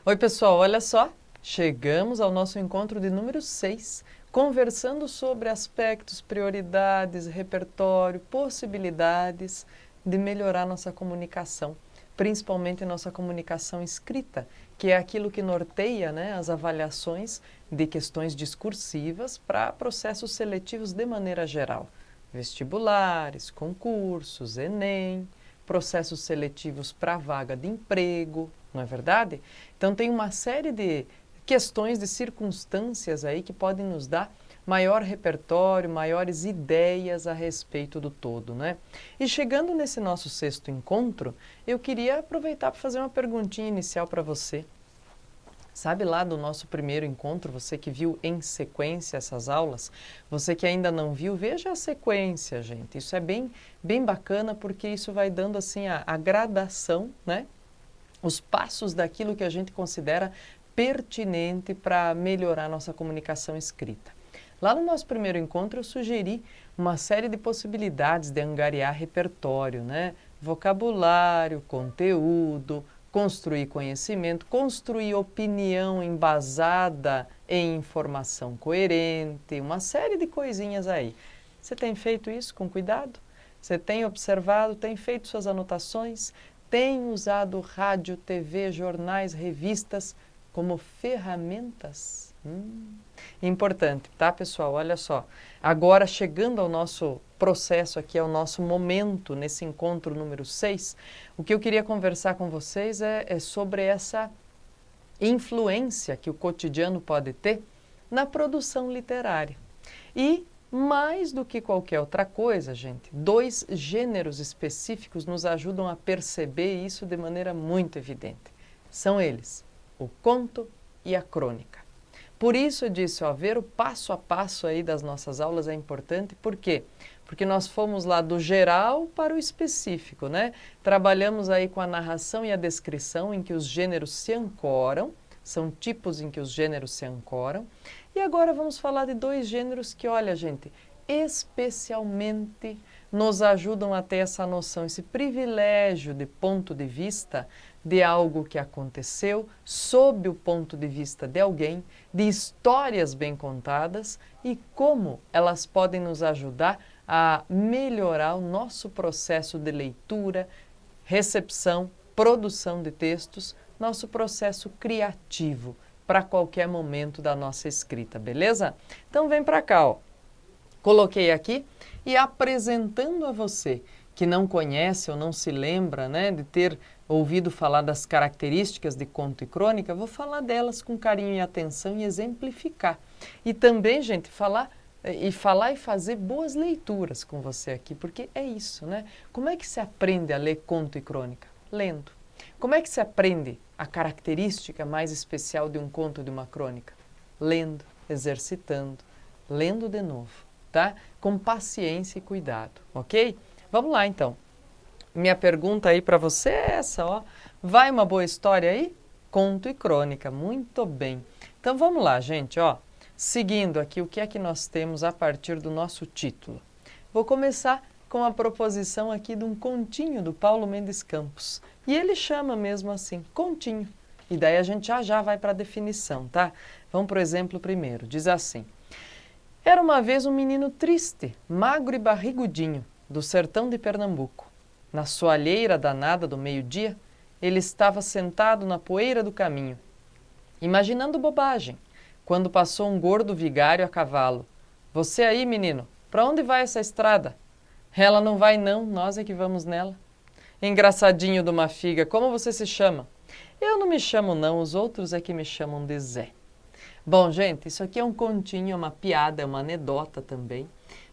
Oi, pessoal, olha só, chegamos ao nosso encontro de número 6, conversando sobre aspectos, prioridades, repertório, possibilidades de melhorar nossa comunicação, principalmente nossa comunicação escrita, que é aquilo que norteia, as avaliações de questões discursivas para processos seletivos de maneira geral. Vestibulares, concursos, Enem, processos seletivos para vaga de emprego, não é verdade? Então tem uma série de questões, de circunstâncias aí que podem nos dar maior repertório, maiores ideias a respeito do todo, né? E chegando nesse nosso sexto encontro, eu queria aproveitar para fazer uma perguntinha inicial para você. Sabe lá do nosso primeiro encontro, você que viu em sequência essas aulas, você que ainda não viu, veja a sequência, gente. Isso é bem bacana porque isso vai dando assim a gradação, né? Os passos daquilo que a gente considera pertinente para melhorar nossa comunicação escrita. Lá no nosso primeiro encontro eu sugeri uma série de possibilidades de angariar repertório, né? Vocabulário, conteúdo, construir conhecimento, construir opinião embasada em informação coerente, uma série de coisinhas aí. Você tem feito isso com cuidado? Você tem observado, tem feito suas anotações? Tem usado rádio, TV, jornais, revistas como ferramentas? Importante, tá, pessoal? Olha só. Agora, chegando ao nosso processo aqui, ao nosso momento, nesse encontro número 6, o que eu queria conversar com vocês é sobre essa influência que o cotidiano pode ter na produção literária. E, mais do que qualquer outra coisa, gente, dois gêneros específicos nos ajudam a perceber isso de maneira muito evidente. São eles, o conto e a crônica. Por isso eu disse, ver o passo a passo aí das nossas aulas é importante. Por quê? Porque nós fomos lá do geral para o específico, né? Trabalhamos aí com a narração e a descrição em que os gêneros se ancoram, são tipos em que os gêneros se ancoram. E agora vamos falar de dois gêneros que, olha, gente, especialmente nos ajudam a ter essa noção, esse privilégio de ponto de vista de algo que aconteceu, sob o ponto de vista de alguém, de histórias bem contadas e como elas podem nos ajudar a melhorar o nosso processo de leitura, recepção, produção de textos, nosso processo criativo para qualquer momento da nossa escrita, beleza? Então vem para cá, ó. Coloquei aqui e apresentando a você que não conhece ou não se lembra, de ter ouvido falar das características de conto e crônica, vou falar delas com carinho e atenção e exemplificar. E também, gente, falar e fazer boas leituras com você aqui, porque é isso, né? Como é que se aprende a ler conto e crônica? Lendo. Como é que se aprende a característica mais especial de um conto ou de uma crônica? Lendo, exercitando, lendo de novo, tá? Com paciência e cuidado, ok? Vamos lá, então. Minha pergunta aí para você é essa, ó. Vai uma boa história aí? Conto e crônica, muito bem. Então vamos lá, gente, ó. Seguindo aqui, o que é que nós temos a partir do nosso título? Vou começar com a proposição aqui de um continho do Paulo Mendes Campos. E ele chama mesmo assim, continho. E daí a gente já vai para a definição, tá? Vamos para o exemplo primeiro. Diz assim: era uma vez um menino triste, magro e barrigudinho, do sertão de Pernambuco. Na soalheira danada do meio-dia, ele estava sentado na poeira do caminho, imaginando bobagem, quando passou um gordo vigário a cavalo. Você aí, menino, para onde vai essa estrada? Ela não vai não, nós é que vamos nela. Engraçadinho de uma figa, como você se chama? Eu não me chamo não, os outros é que me chamam de Zé. Bom, gente, isso aqui é um continho, é uma piada, é uma anedota também,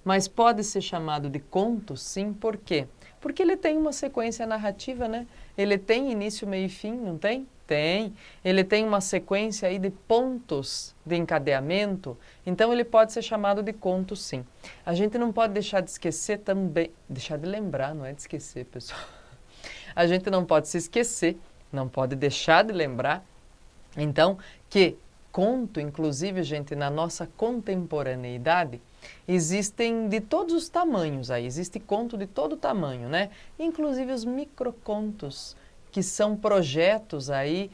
mas pode ser chamado de conto, sim, por quê? Porque ele tem uma sequência narrativa, né? Ele tem início, meio e fim, não tem? Tem. Ele tem uma sequência aí de pontos de encadeamento, então ele pode ser chamado de conto, sim. A gente não pode deixar de esquecer também, deixar de lembrar, não é de esquecer, pessoal. A gente não pode se esquecer, não pode deixar de lembrar, então, que conto, inclusive, gente, na nossa contemporaneidade, existem de todos os tamanhos aí, existe conto de todo tamanho, né? Inclusive os microcontos, que são projetos aí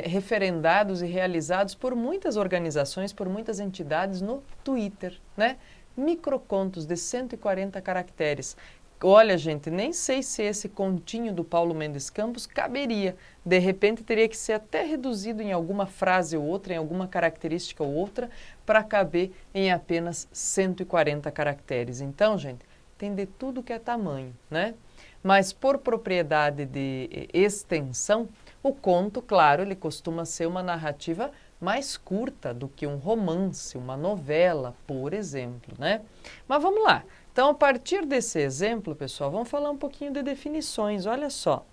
referendados e realizados por muitas organizações, por muitas entidades no Twitter, né? Microcontos de 140 caracteres. Olha, gente, nem sei se esse continho do Paulo Mendes Campos caberia. De repente, teria que ser até reduzido em alguma frase ou outra, em alguma característica ou outra, para caber em apenas 140 caracteres. Então, gente, tem de tudo que é tamanho, né? Mas por propriedade de extensão, o conto, claro, ele costuma ser uma narrativa mais curta do que um romance, uma novela, por exemplo, né? Mas vamos lá. Então, a partir desse exemplo, pessoal, vamos falar um pouquinho de definições. Olha só.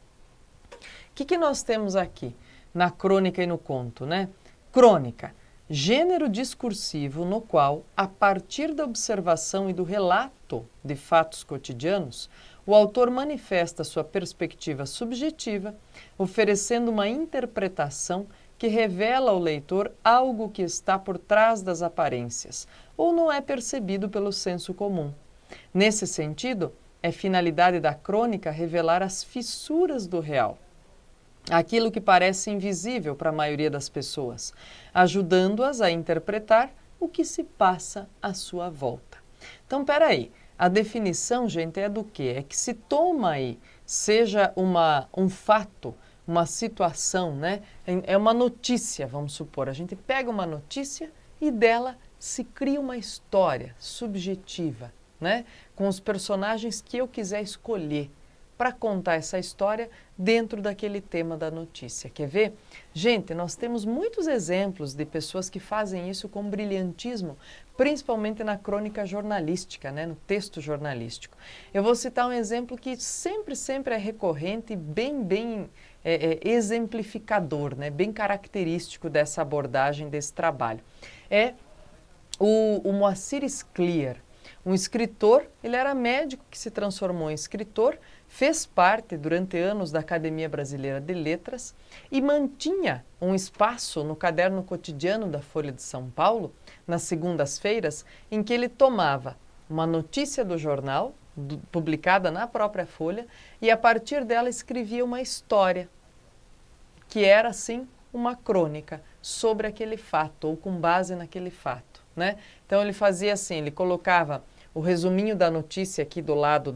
O que nós temos aqui na crônica e no conto, né? Crônica, gênero discursivo no qual, a partir da observação e do relato de fatos cotidianos, o autor manifesta sua perspectiva subjetiva, oferecendo uma interpretação que revela ao leitor algo que está por trás das aparências, ou não é percebido pelo senso comum. Nesse sentido, é finalidade da crônica revelar as fissuras do real, aquilo que parece invisível para a maioria das pessoas, ajudando-as a interpretar o que se passa à sua volta. Então, peraí, a definição, gente, é do quê? É que se toma aí, seja um fato, uma situação, né? É uma notícia, vamos supor. A gente pega uma notícia e dela se cria uma história subjetiva, né? Com os personagens que eu quiser escolher para contar essa história dentro daquele tema da notícia. Quer ver? Gente, nós temos muitos exemplos de pessoas que fazem isso com brilhantismo, principalmente na crônica jornalística, né? No texto jornalístico. Eu vou citar um exemplo que sempre é recorrente e bem exemplificador, né? Bem característico dessa abordagem, desse trabalho. É o Moacir Scliar. Um escritor, ele era médico que se transformou em escritor, fez parte durante anos da Academia Brasileira de Letras e mantinha um espaço no caderno cotidiano da Folha de São Paulo, nas segundas-feiras, em que ele tomava uma notícia do jornal, publicada na própria Folha, e a partir dela escrevia uma história, que era, assim, uma crônica sobre aquele fato, ou com base naquele fato, né? Então ele fazia assim, ele colocava o resuminho da notícia aqui do lado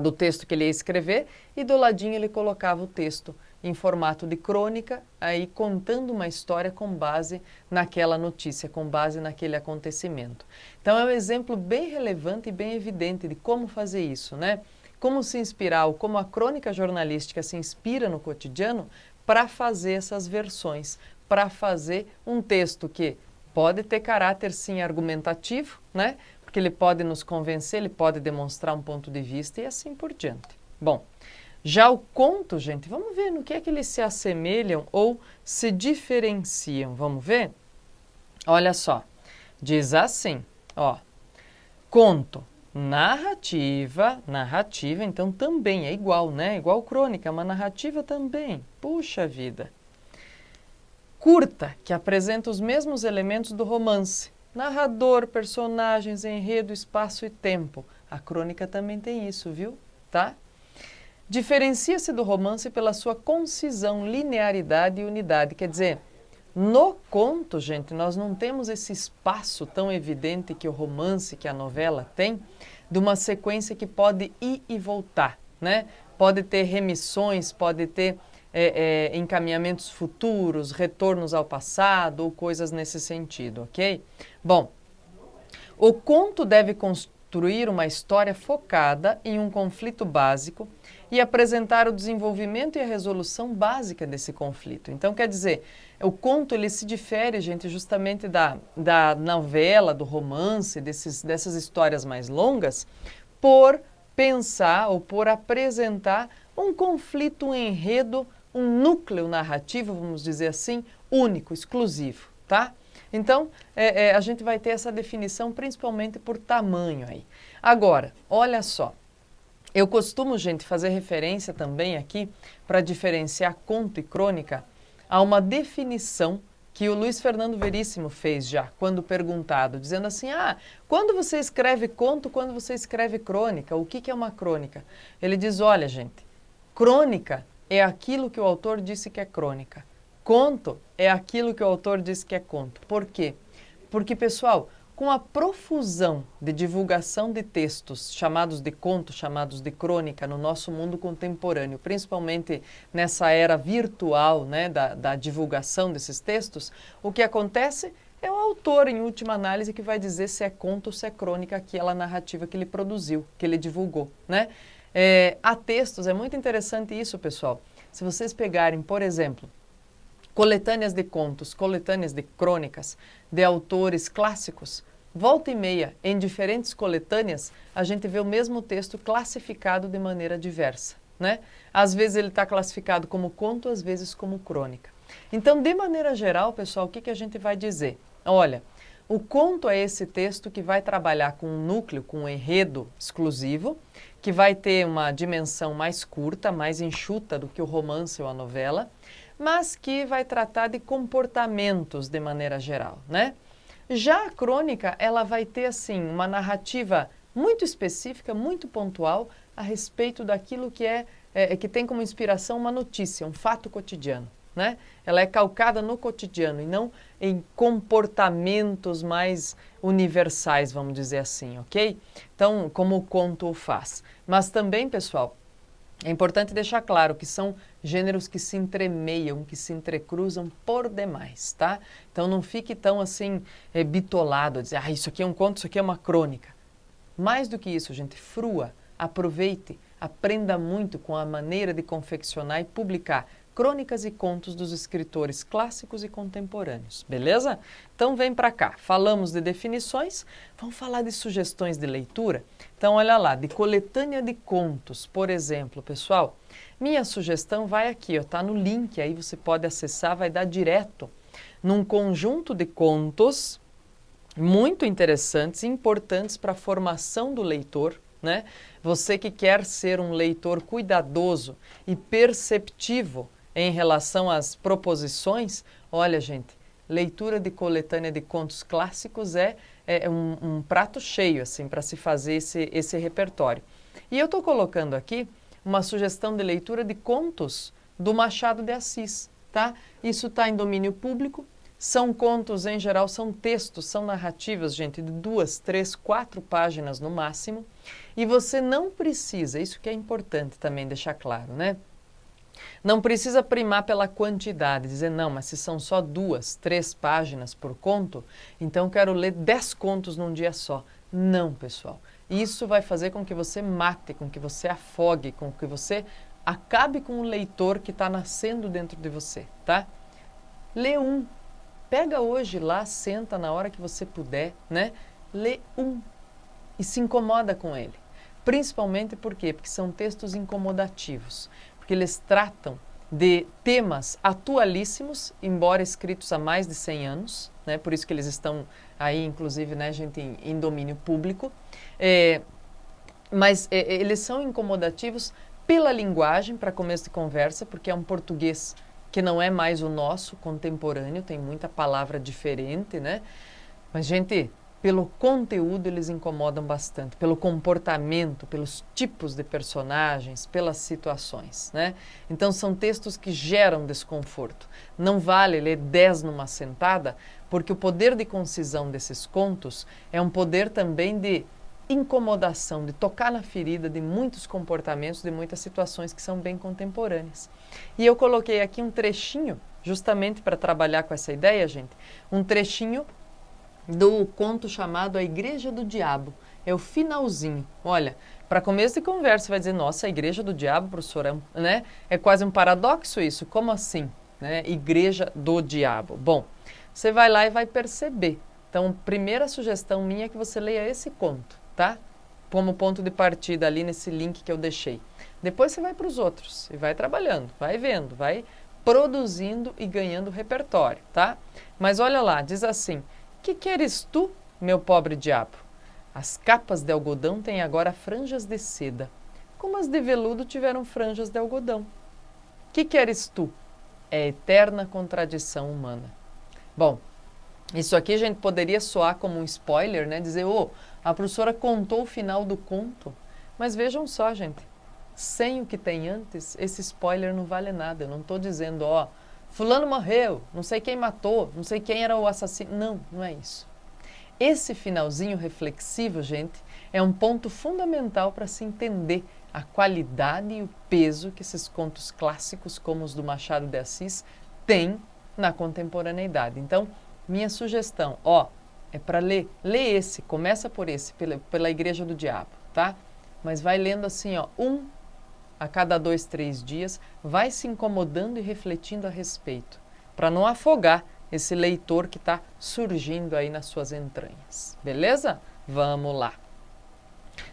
do texto que ele ia escrever e do ladinho ele colocava o texto em formato de crônica, aí contando uma história com base naquela notícia, com base naquele acontecimento. Então é um exemplo bem relevante e bem evidente de como fazer isso, né? Como se inspirar, ou como a crônica jornalística se inspira no cotidiano para fazer essas versões, para fazer um texto que pode ter caráter, sim, argumentativo, né? Porque ele pode nos convencer, ele pode demonstrar um ponto de vista e assim por diante. Bom, já o conto, gente, vamos ver no que é que eles se assemelham ou se diferenciam. Vamos ver? Olha só, diz assim, ó, conto, narrativa, então também é igual, né? Igual crônica, uma narrativa também. Puxa vida. Curta, que apresenta os mesmos elementos do romance. Narrador, personagens, enredo, espaço e tempo. A crônica também tem isso, viu? Tá? Diferencia-se do romance pela sua concisão, linearidade e unidade. Quer dizer, no conto, gente, nós não temos esse espaço tão evidente que o romance, que a novela tem, de uma sequência que pode ir e voltar, né? Pode ter remissões, pode ter encaminhamentos futuros, retornos ao passado ou coisas nesse sentido, ok? Bom, o conto deve construir uma história focada em um conflito básico e apresentar o desenvolvimento e a resolução básica desse conflito. Então, quer dizer, o conto ele se difere, gente, justamente da novela, do romance, dessas histórias mais longas, por pensar ou por apresentar um conflito, um enredo, um núcleo narrativo, vamos dizer assim, único, exclusivo, tá? Então, a gente vai ter essa definição principalmente por tamanho aí. Agora, olha só, eu costumo, gente, fazer referência também aqui, para diferenciar conto e crônica, a uma definição que o Luiz Fernando Veríssimo fez já, quando perguntado, dizendo assim, quando você escreve conto, quando você escreve crônica, o que é uma crônica? Ele diz, olha, gente, crônica é aquilo que o autor disse que é crônica. Conto é aquilo que o autor disse que é conto. Por quê? Porque, pessoal, com a profusão de divulgação de textos chamados de conto, chamados de crônica no nosso mundo contemporâneo, principalmente nessa era virtual, né, da divulgação desses textos, o que acontece é o autor, em última análise, que vai dizer se é conto ou se é crônica aquela narrativa que ele produziu, que ele divulgou, né? Há textos, é muito interessante isso, pessoal. Se vocês pegarem, por exemplo, coletâneas de contos, coletâneas de crônicas de autores clássicos, volta e meia, em diferentes coletâneas, a gente vê o mesmo texto classificado de maneira diversa, né? Às vezes ele está classificado como conto, às vezes como crônica. Então, de maneira geral, pessoal, o que a gente vai dizer? Olha, o conto é esse texto que vai trabalhar com um núcleo, com um enredo exclusivo, que vai ter uma dimensão mais curta, mais enxuta do que o romance ou a novela, mas que vai tratar de comportamentos de maneira geral, né? Já a crônica, ela vai ter, assim, uma narrativa muito específica, muito pontual, a respeito daquilo que que tem como inspiração uma notícia, um fato cotidiano, né? Ela é calcada no cotidiano e não em comportamentos mais universais, vamos dizer assim, ok? Então, como o conto o faz. Mas também, pessoal, é importante deixar claro que são gêneros que se entremeiam, que se entrecruzam por demais, tá? Então não fique tão assim bitolado, a dizer, isso aqui é um conto, isso aqui é uma crônica. Mais do que isso, gente, frua, aproveite, aprenda muito com a maneira de confeccionar e publicar crônicas e contos dos escritores clássicos e contemporâneos, beleza? Então vem para cá, falamos de definições, vamos falar de sugestões de leitura? Então olha lá, de coletânea de contos, por exemplo, pessoal, minha sugestão vai aqui, ó, tá no link, aí você pode acessar, vai dar direto num conjunto de contos muito interessantes e importantes para a formação do leitor, né? Você que quer ser um leitor cuidadoso e perceptivo em relação às proposições, olha, gente, leitura de coletânea de contos clássicos é um prato cheio, assim, para se fazer esse repertório. E eu estou colocando aqui uma sugestão de leitura de contos do Machado de Assis, tá? Isso está em domínio público, são contos, em geral, são textos, são narrativas, gente, de 2, 3, 4 páginas no máximo, e você não precisa, isso que é importante também deixar claro, né? Não precisa primar pela quantidade, dizer, não, mas se são só 2, 3 páginas por conto, então quero ler 10 contos num dia só. Não, pessoal. Isso vai fazer com que você mate, com que você afogue, com que você acabe com o leitor que está nascendo dentro de você, tá? Lê um. Pega hoje lá, senta na hora que você puder, né? Lê um e se incomoda com ele. Principalmente por quê? Porque são textos incomodativos. Porque eles tratam de temas atualíssimos, embora escritos há mais de 100 anos, né? Por isso que eles estão aí, inclusive, né, gente, em domínio público. Mas eles são incomodativos pela linguagem, para começo de conversa, porque é um português que não é mais o nosso contemporâneo, tem muita palavra diferente, né? Mas, gente, pelo conteúdo eles incomodam bastante, pelo comportamento, pelos tipos de personagens, pelas situações, né? Então são textos que geram desconforto. Não vale ler 10 numa sentada, porque o poder de concisão desses contos é um poder também de incomodação, de tocar na ferida de muitos comportamentos, de muitas situações que são bem contemporâneas. E eu coloquei aqui um trechinho, justamente para trabalhar com essa ideia, gente, um trechinho do conto chamado A Igreja do Diabo. É o finalzinho. Olha, para começo de conversa vai dizer, nossa, a Igreja do Diabo, professora, né? É quase um paradoxo isso. Como assim? Né? Igreja do Diabo. Bom, você vai lá e vai perceber. Então, primeira sugestão minha é que você leia esse conto, tá? Como ponto de partida ali nesse link que eu deixei. Depois você vai para os outros e vai trabalhando, vai vendo, vai produzindo e ganhando repertório, tá? Mas olha lá, diz assim, que queres tu, meu pobre diabo? As capas de algodão têm agora franjas de seda, como as de veludo tiveram franjas de algodão. Que queres tu? É eterna contradição humana. Bom, isso aqui a gente poderia soar como um spoiler, né? Dizer, a professora contou o final do conto. Mas vejam só, gente, sem o que tem antes, esse spoiler não vale nada. Eu não estou dizendo, ó, fulano morreu, não sei quem matou, não sei quem era o assassino. Não, não é isso. Esse finalzinho reflexivo, gente, é um ponto fundamental para se entender a qualidade e o peso que esses contos clássicos, como os do Machado de Assis, têm na contemporaneidade. Então, minha sugestão, ó, é para ler. Lê esse, começa por esse, pela Igreja do Diabo, tá? Mas vai lendo assim, ó, a cada 2, 3 dias, vai se incomodando e refletindo a respeito, para não afogar esse leitor que está surgindo aí nas suas entranhas. Beleza? Vamos lá.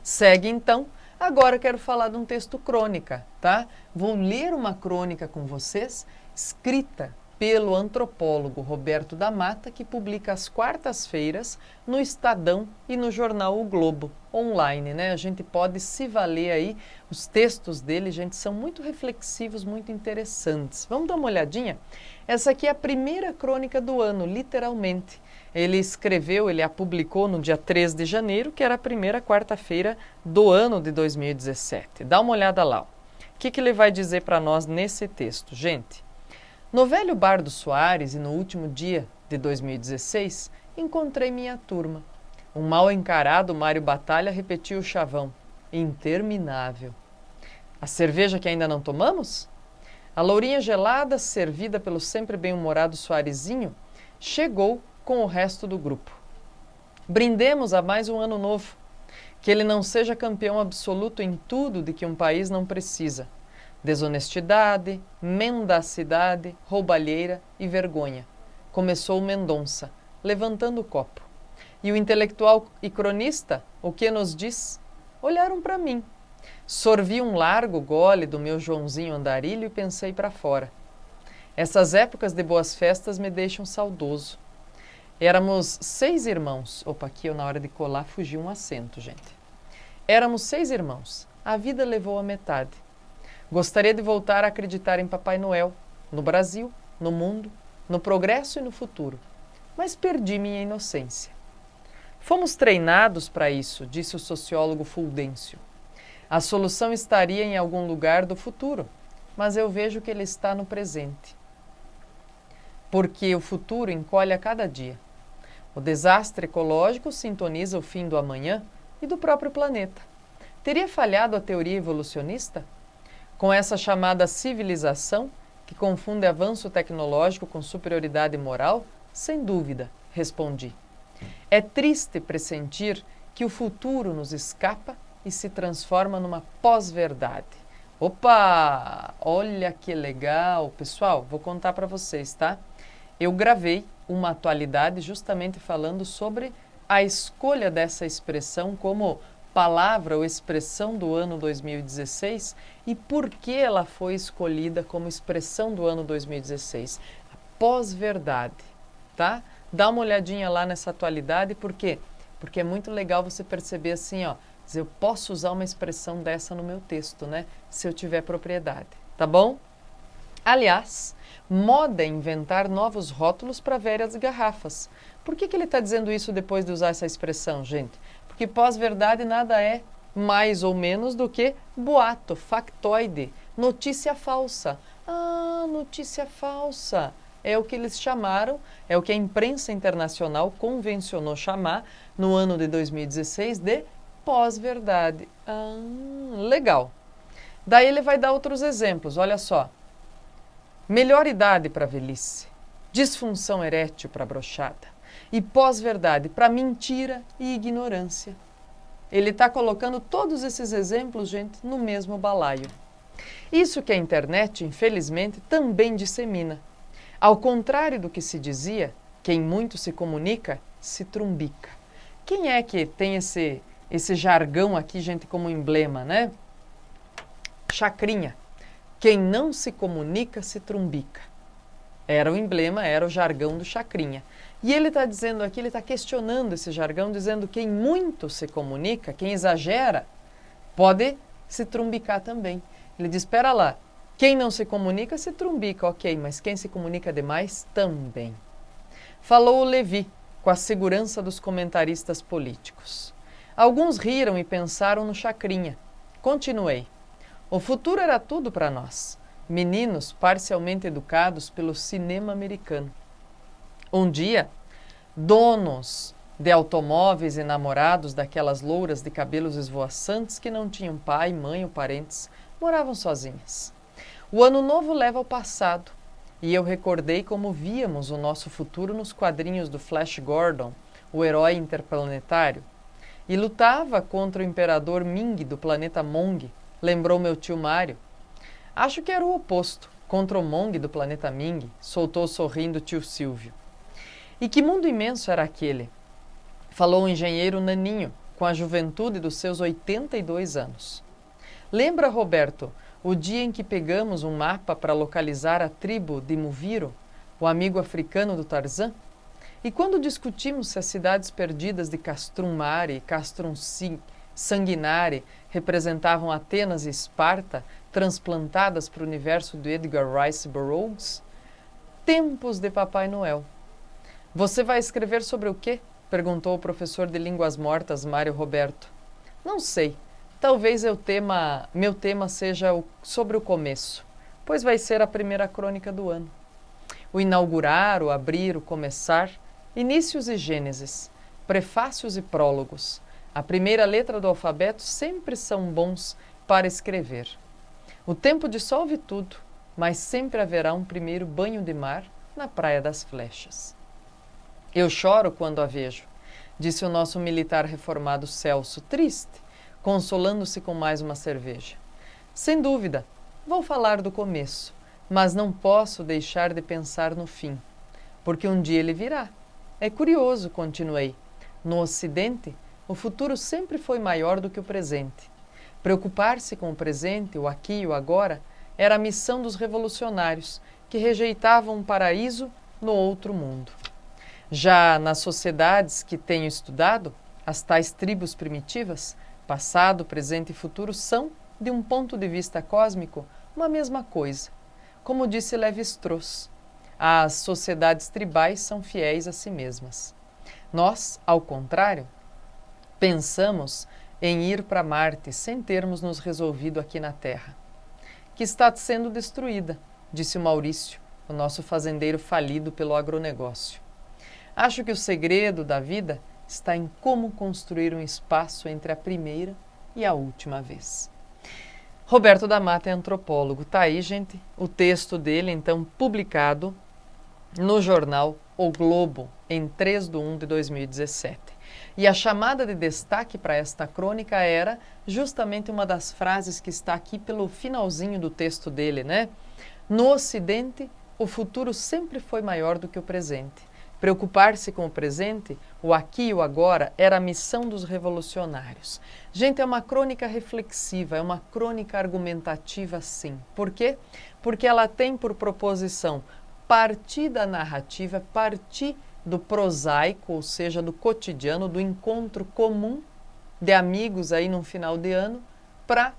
Segue então. Agora eu quero falar de um texto crônica, tá? Vou ler uma crônica com vocês, escrita pelo antropólogo Roberto da Mata, que publica às quartas-feiras no Estadão e no jornal O Globo, online, né? A gente pode se valer aí, os textos dele, gente, são muito reflexivos, muito interessantes. Vamos dar uma olhadinha? Essa aqui é a primeira crônica do ano, literalmente. Ele escreveu, ele a publicou no dia 3 de janeiro, que era a primeira quarta-feira do ano de 2017. Dá uma olhada lá. O que ele vai dizer para nós nesse texto, gente? No velho bar do Soares e no último dia de 2016, encontrei minha turma. Um mal encarado Mário Batalha repetiu o chavão. Interminável. A cerveja que ainda não tomamos? A lourinha gelada, servida pelo sempre bem-humorado Soarezinho, chegou com o resto do grupo. Brindemos a mais um ano novo. Que ele não seja campeão absoluto em tudo de que um país não precisa. Desonestidade, mendacidade, roubalheira e vergonha. Começou Mendonça, levantando o copo. E o intelectual e cronista, o que nos diz? Olharam para mim. Sorvi um largo gole do meu Joãozinho Andarilho e pensei para fora. Essas épocas de boas festas me deixam saudoso. Éramos 6 irmãos. Opa, aqui eu na hora de colar fugi um acento, gente. Éramos 6 irmãos. A vida levou a metade. Gostaria de voltar a acreditar em Papai Noel, no Brasil, no mundo, no progresso e no futuro. Mas perdi minha inocência. Fomos treinados para isso, disse o sociólogo Fulgêncio. A solução estaria em algum lugar do futuro, mas eu vejo que ele está no presente. Porque o futuro encolhe a cada dia. O desastre ecológico sintoniza o fim do amanhã e do próprio planeta. Teria falhado a teoria evolucionista? Com essa chamada civilização, que confunde avanço tecnológico com superioridade moral? Sem dúvida, respondi. É triste pressentir que o futuro nos escapa e se transforma numa pós-verdade. Opa! Olha que legal! Pessoal, vou contar para vocês, tá? Eu gravei uma atualidade justamente falando sobre a escolha dessa expressão como palavra ou expressão do ano 2016 e por que ela foi escolhida como expressão do ano 2016. A pós-verdade, tá? Dá uma olhadinha lá nessa atualidade, por quê? Porque é muito legal você perceber assim, ó, eu posso usar uma expressão dessa no meu texto, né? Se eu tiver propriedade, tá bom? Aliás, moda é inventar novos rótulos para velhas garrafas. Por que ele está dizendo isso depois de usar essa expressão, gente? Porque pós-verdade nada é mais ou menos do que boato, factoide, notícia falsa. Ah, notícia falsa. É o que eles chamaram, é o que a imprensa internacional convencionou chamar no ano de 2016 de pós-verdade. Ah, legal. Daí ele vai dar outros exemplos, olha só. Melhor idade para velhice, disfunção erétil para brochada e pós-verdade para mentira e ignorância. Ele está colocando todos esses exemplos, gente, no mesmo balaio. Isso que a internet, infelizmente, também dissemina. Ao contrário do que se dizia, quem muito se comunica, se trumbica. Quem é que tem esse jargão aqui, gente, como emblema, né? Chacrinha. Quem não se comunica, se trumbica. Era o emblema, era o jargão do Chacrinha. E ele está dizendo aqui, ele está questionando esse jargão, dizendo que quem muito se comunica, quem exagera, pode se trumbicar também. Ele diz, espera lá, quem não se comunica, se trumbica, ok, mas quem se comunica demais, também. Falou o Levi, com a segurança dos comentaristas políticos. Alguns riram e pensaram no Chacrinha. Continuei. O futuro era tudo para nós, meninos parcialmente educados pelo cinema americano. Um dia, donos de automóveis e namorados daquelas louras de cabelos esvoaçantes que não tinham pai, mãe ou parentes, moravam sozinhas. O ano novo leva ao passado, e eu recordei como víamos o nosso futuro nos quadrinhos do Flash Gordon, o herói interplanetário, e lutava contra o imperador Ming do planeta Mong, lembrou meu tio Mário. Acho que era o oposto, contra o Mong do planeta Ming, soltou sorrindo tio Silvio. E que mundo imenso era aquele? Falou o engenheiro Naninho, com a juventude dos seus 82 anos. Lembra, Roberto, o dia em que pegamos um mapa para localizar a tribo de Muviro, o amigo africano do Tarzan? E quando discutimos se as cidades perdidas de Castrum Mare e Castrum Sanguinare representavam Atenas e Esparta, transplantadas para o universo do Edgar Rice Burroughs? Tempos de Papai Noel. Você vai escrever sobre o quê? Perguntou o professor de Línguas Mortas, Mário Roberto. Não sei. Talvez meu tema seja sobre o começo, pois vai ser a primeira crônica do ano. O inaugurar, o abrir, o começar, inícios e gênesis, prefácios e prólogos. A primeira letra do alfabeto sempre são bons para escrever. O tempo dissolve tudo, mas sempre haverá um primeiro banho de mar na Praia das Flechas. Eu choro quando a vejo, disse o nosso militar reformado Celso, triste, consolando-se com mais uma cerveja. Sem dúvida, vou falar do começo, mas não posso deixar de pensar no fim, porque um dia ele virá. É curioso, continuei. No Ocidente, o futuro sempre foi maior do que o presente. Preocupar-se com o presente, o aqui e o agora, era a missão dos revolucionários, que rejeitavam um paraíso no outro mundo. Já nas sociedades que tenho estudado, as tais tribos primitivas, passado, presente e futuro são, de um ponto de vista cósmico, uma mesma coisa. Como disse Lévi-Strauss, as sociedades tribais são fiéis a si mesmas. Nós, ao contrário, pensamos em ir para Marte sem termos nos resolvido aqui na Terra, que está sendo destruída, disse o Maurício, o nosso fazendeiro falido pelo agronegócio. Acho que o segredo da vida está em como construir um espaço entre a primeira e a última vez. Roberto da Mata é antropólogo. Tá aí, gente, o texto dele, então, publicado no jornal O Globo, em 3/1/2017. E a chamada de destaque para esta crônica era justamente uma das frases que está aqui pelo finalzinho do texto dele, né? No Ocidente, o futuro sempre foi maior do que o presente. Preocupar-se com o presente, o aqui e o agora, era a missão dos revolucionários. Gente, é uma crônica reflexiva, é uma crônica argumentativa, sim. Por quê? Porque ela tem por proposição partir da narrativa, partir do prosaico, ou seja, do cotidiano, do encontro comum de amigos aí no final de ano, para,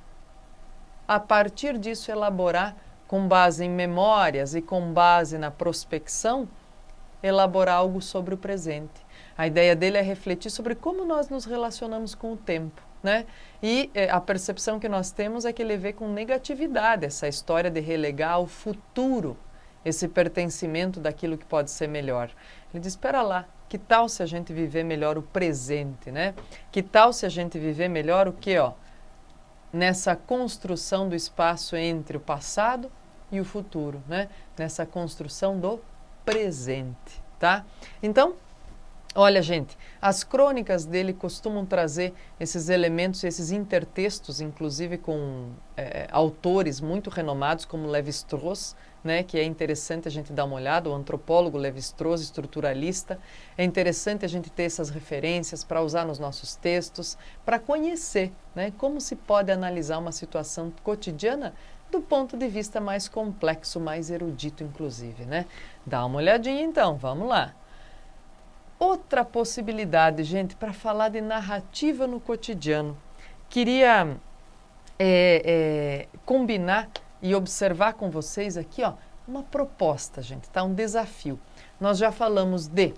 a partir disso, elaborar, com base em memórias e com base na prospecção, elaborar algo sobre o presente. A ideia dele é refletir sobre como nós nos relacionamos com o tempo, né? E a percepção que nós temos é que ele vê com negatividade essa história de relegar ao futuro esse pertencimento daquilo que pode ser melhor. Ele diz, espera lá, que tal se a gente viver melhor o presente, né? Que tal se a gente viver melhor o quê, ó? Nessa construção do espaço entre o passado e o futuro, né? Nessa construção do presente, tá? Então, olha, gente, as crônicas dele costumam trazer esses elementos, esses intertextos, inclusive com autores muito renomados como Lévi-Strauss, né, que é interessante a gente dar uma olhada, o antropólogo Lévi-Strauss, estruturalista. É interessante a gente ter essas referências para usar nos nossos textos, para conhecer, né, como se pode analisar uma situação cotidiana do ponto de vista mais complexo, mais erudito, inclusive, né? Dá uma olhadinha então, vamos lá. Outra possibilidade, gente, para falar de narrativa no cotidiano. Queria combinar e observar com vocês aqui, ó, uma proposta, gente, tá? Um desafio. Nós já falamos de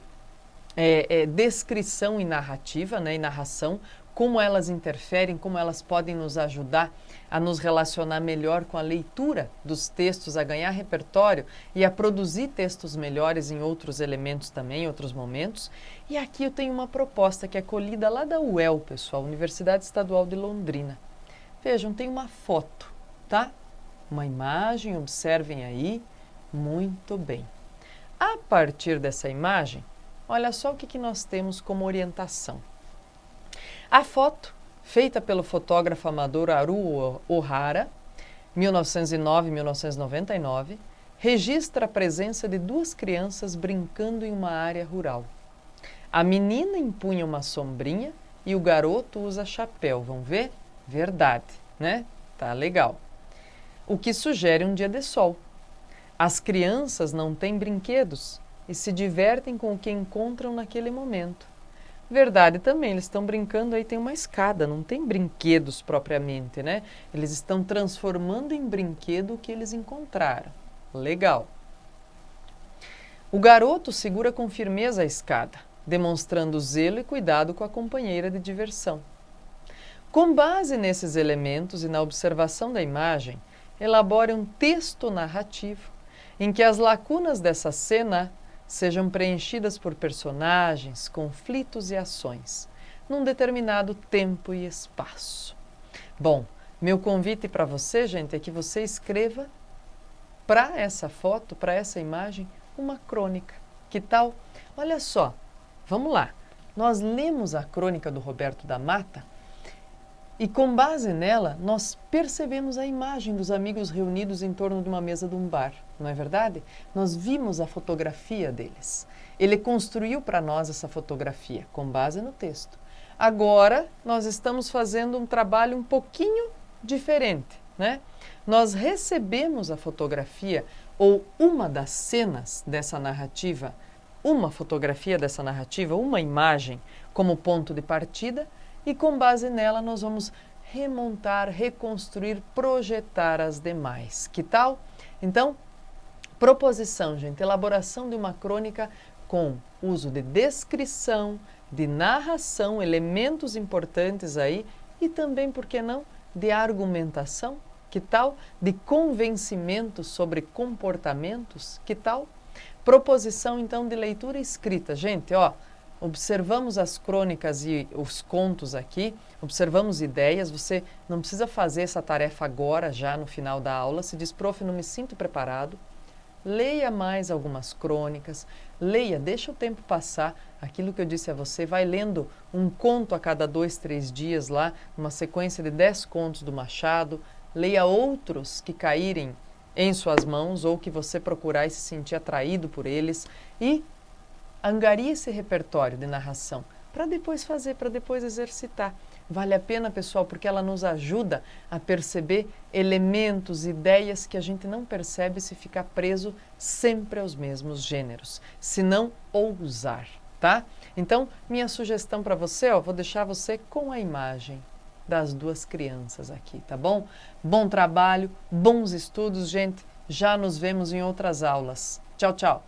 descrição e narrativa, né, e narração, como elas interferem, como elas podem nos ajudar a nos relacionar melhor com a leitura dos textos, a ganhar repertório e a produzir textos melhores em outros elementos também, em outros momentos. E aqui eu tenho uma proposta que é colhida lá da UEL, pessoal, Universidade Estadual de Londrina. Vejam, tem uma foto, tá? Uma imagem, observem aí, muito bem. A partir dessa imagem, olha só o que nós temos como orientação. A foto, feita pelo fotógrafo amador Haru Ohara, 1909-1999, registra a presença de duas crianças brincando em uma área rural. A menina empunha uma sombrinha e o garoto usa chapéu. Vão ver? Verdade, né? Tá legal. O que sugere um dia de sol. As crianças não têm brinquedos e se divertem com o que encontram naquele momento. Verdade também, eles estão brincando aí, tem uma escada, não tem brinquedos propriamente, né? Eles estão transformando em brinquedo o que eles encontraram. Legal. O garoto segura com firmeza a escada, demonstrando zelo e cuidado com a companheira de diversão. Com base nesses elementos e na observação da imagem, elabore um texto narrativo em que as lacunas dessa cena sejam preenchidas por personagens, conflitos e ações, num determinado tempo e espaço. Bom, meu convite para você, gente, é que você escreva para essa foto, para essa imagem, uma crônica. Que tal? Olha só, vamos lá. Nós lemos a crônica do Roberto da Mata e, com base nela, nós percebemos a imagem dos amigos reunidos em torno de uma mesa de um bar, não é verdade? Nós vimos a fotografia deles. Ele construiu para nós essa fotografia, com base no texto. Agora, nós estamos fazendo um trabalho um pouquinho diferente, né? Nós recebemos a fotografia, ou uma das cenas dessa narrativa, uma fotografia dessa narrativa, uma imagem, como ponto de partida, e com base nela nós vamos remontar, reconstruir, projetar as demais. Que tal? Então, proposição, gente, elaboração de uma crônica com uso de descrição, de narração, elementos importantes aí e também, por que não, de argumentação. Que tal? De convencimento sobre comportamentos. Que tal? Proposição, então, de leitura escrita. Gente, ó, observamos as crônicas e os contos aqui, observamos ideias, você não precisa fazer essa tarefa agora, já no final da aula. Se diz, prof, não me sinto preparado, leia mais algumas crônicas, leia, deixa o tempo passar, aquilo que eu disse a você, vai lendo um conto a cada 2, 3 dias lá, uma sequência de 10 contos do Machado, leia outros que caírem em suas mãos ou que você procurar e se sentir atraído por eles e angarie esse repertório de narração para depois fazer, para depois exercitar. Vale a pena, pessoal, porque ela nos ajuda a perceber elementos, ideias que a gente não percebe se ficar preso sempre aos mesmos gêneros, se não ousar, tá? Então, minha sugestão para você, ó, vou deixar você com a imagem das duas crianças aqui, tá bom? Bom trabalho, bons estudos, gente. Já nos vemos em outras aulas. Tchau, tchau!